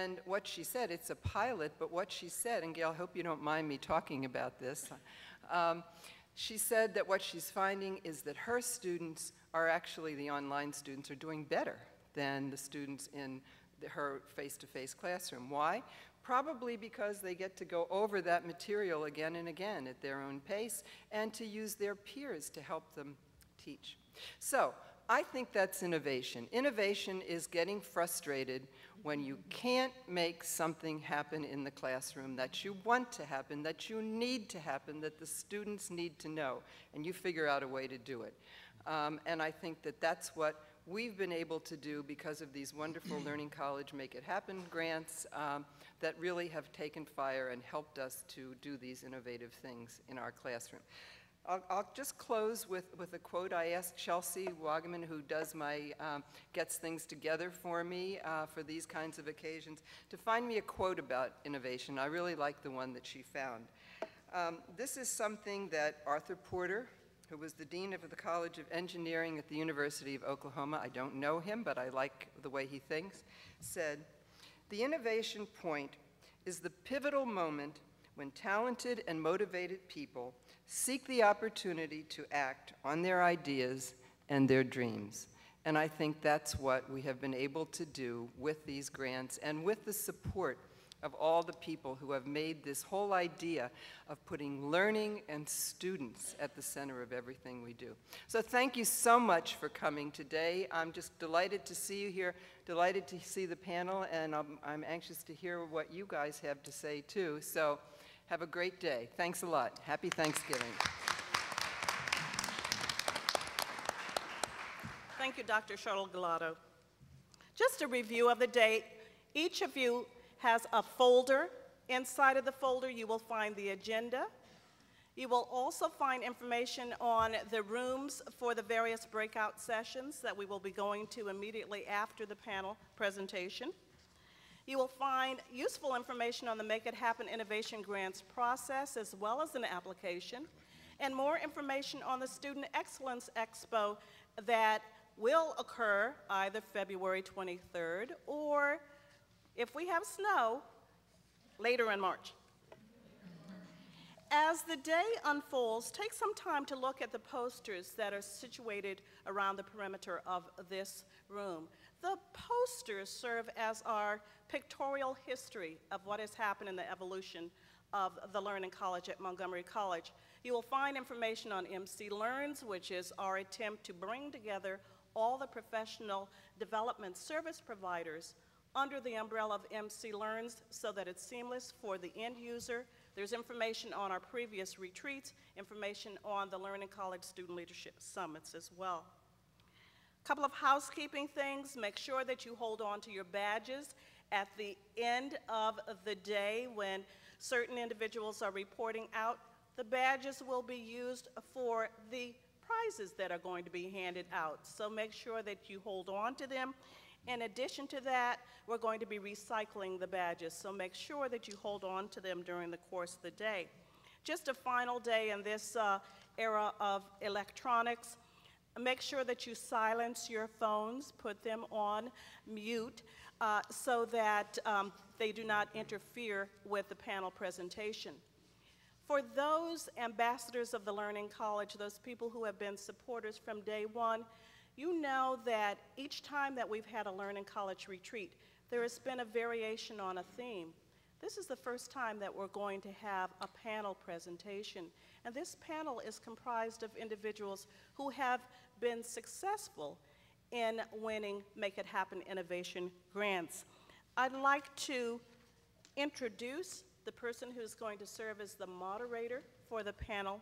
And what she said, it's a pilot, but what she said, and Gail, I hope you don't mind me talking about this, she said that what she's finding is that her students are actually, the online students, are doing better than the students in her face-to-face classroom. Why? Probably because they get to go over that material again and again at their own pace and to use their peers to help them teach. So I think that's innovation. Innovation is getting frustrated when you can't make something happen in the classroom that you want to happen, that you need to happen, that the students need to know, and you figure out a way to do it. And I think that that's what we've been able to do because of these wonderful Learning College Make It Happen grants that really have taken fire and helped us to do these innovative things in our classroom. I'll just close with a quote. I asked Chelsea Wagaman, who does my, gets things together for me for these kinds of occasions, to find me a quote about innovation. I really like the one that she found. This is something that Arthur Porter, who was the dean of the College of Engineering at the University of Oklahoma, I don't know him, but I like the way he thinks, said, "The innovation point is the pivotal moment when talented and motivated people seek the opportunity to act on their ideas and their dreams." And I think that's what we have been able to do with these grants and with the support of all the people who have made this whole idea of putting learning and students at the center of everything we do. So thank you so much for coming today. I'm just delighted to see you here, delighted to see the panel, and I'm anxious to hear what you guys have to say too. So have a great day. Thanks a lot. Happy Thanksgiving. Thank you, Dr. Charlotte Galato. Just a review of the day. Each of you has a folder. Inside of the folder, you will find the agenda. You will also find information on the rooms for the various breakout sessions that we will be going to immediately after the panel presentation. You will find useful information on the Make It Happen Innovation Grants process, as well as an application, and more information on the Student Excellence Expo that will occur either February 23rd or, if we have snow, later in March. As the day unfolds, take some time to look at the posters that are situated around the perimeter of this room. The posters serve as our pictorial history of what has happened in the evolution of the Learning College at Montgomery College. You will find information on MC Learns, which is our attempt to bring together all the professional development service providers under the umbrella of MC Learns so that it's seamless for the end user. There's information on our previous retreats, information on the Learning College Student Leadership Summits as well. A couple of housekeeping things. Make sure that you hold on to your badges at the end of the day when certain individuals are reporting out. The badges will be used for the prizes that are going to be handed out. So make sure that you hold on to them. In addition to that, we're going to be recycling the badges, so make sure that you hold on to them during the course of the day. Just a final day in this era of electronics. Make sure that you silence your phones, put them on mute, so that they do not interfere with the panel presentation. For those ambassadors of the Learning College, those people who have been supporters from day one, you know that each time that we've had a Learning College retreat, there has been a variation on a theme. This is the first time that we're going to have a panel presentation. And this panel is comprised of individuals who have been successful in winning Make It Happen Innovation grants. I'd like to introduce the person who's going to serve as the moderator for the panel,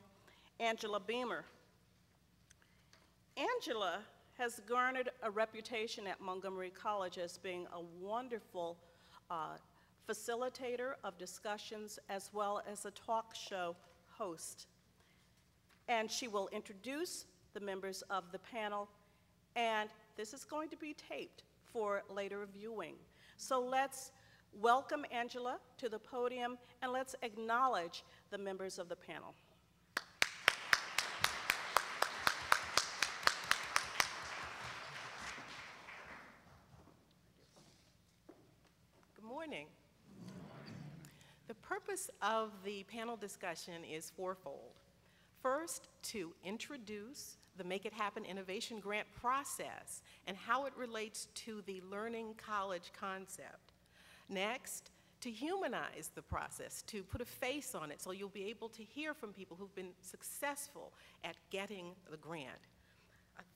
Angela Beamer. Angela has garnered a reputation at Montgomery College as being a wonderful facilitator of discussions as well as a talk show host. And she will introduce the members of the panel, and this is going to be taped for later viewing. So let's welcome Angela to the podium, and let's acknowledge the members of the panel. morning. The purpose of the panel discussion is fourfold. First, to introduce the Make It Happen Innovation Grant process and how it relates to the Learning College concept. Next, to humanize the process, to put a face on it so you'll be able to hear from people who've been successful at getting the grant.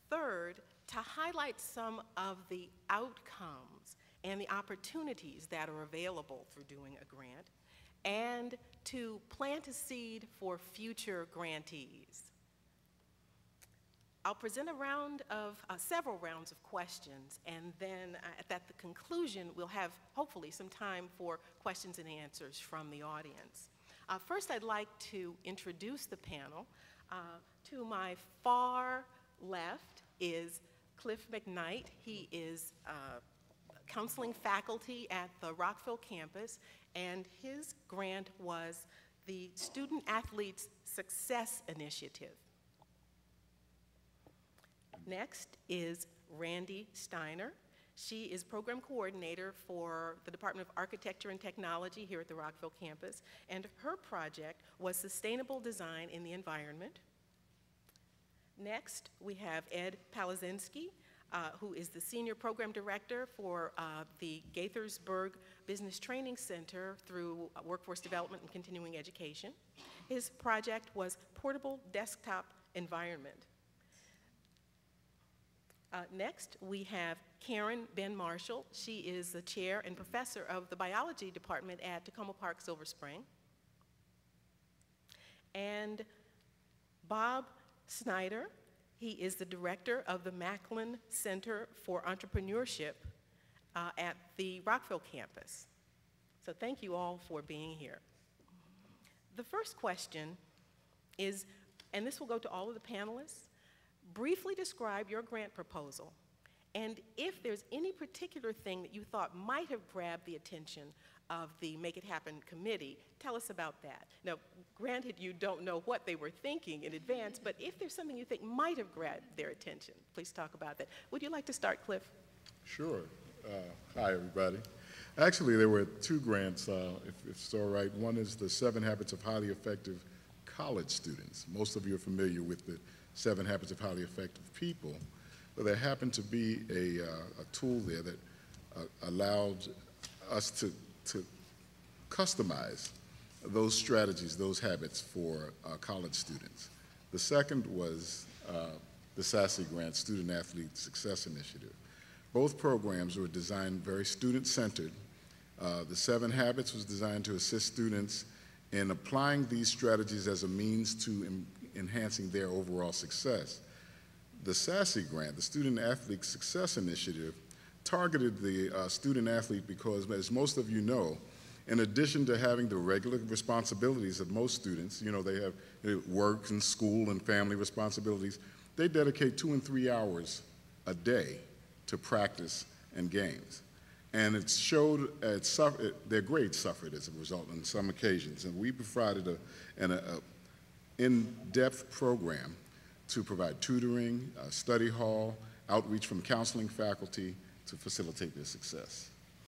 Third, to highlight some of the outcomes and the opportunities that are available through doing a grant, and to plant a seed for future grantees. I'll present a round of, several rounds of questions, and then at the conclusion, we'll have hopefully some time for questions and answers from the audience. First, I'd like to introduce the panel. To my far left is Cliff McKnight. He is counseling faculty at the Rockville campus, and his grant was the Student Athletes Success Initiative. Next is Randy Steiner. She is program coordinator for the Department of Architecture and Technology here at the Rockville campus, and her project was Sustainable Design in the Environment. Next, we have Ed Palazinski, who is the Senior Program Director for the Gaithersburg Business Training Center through Workforce Development and Continuing Education. His project was Portable Desktop Environment. Next, we have Karen Ben Marshall. She is the chair and professor of the biology department at Tacoma Park, Silver Spring. And Bob Snyder, he is the director of the Macklin Center for Entrepreneurship at the Rockville campus. So thank you all for being here. The first question is, and this will go to all of the panelists, briefly describe your grant proposal, and if there's any particular thing that you thought might have grabbed the attention of the Make It Happen committee, tell us about that. Now, granted, you don't know what they were thinking in advance, but if there's something you think might have grabbed their attention, please talk about that. Would you like to start, Cliff? Sure. Hi, everybody. Actually, there were two grants, if it's all right. One is the 7 Habits of Highly Effective College Students. Most of you are familiar with the 7 Habits of Highly Effective People, but there happened to be a tool there that allowed us to customize those strategies, those habits for college students. The second was the SASE grant, Student Athlete Success Initiative. Both programs were designed very student-centered. The 7 Habits was designed to assist students in applying these strategies as a means to enhancing their overall success. The SASE grant, the Student Athlete Success Initiative, targeted the student athlete because, as most of you know, in addition to having the regular responsibilities of most students, you know, they have work and school and family responsibilities, they dedicate 2 and 3 hours a day to practice and games. And it showed their grades suffered as a result on some occasions. And we provided an in-depth program to provide tutoring, study hall, outreach from counseling faculty to facilitate their success.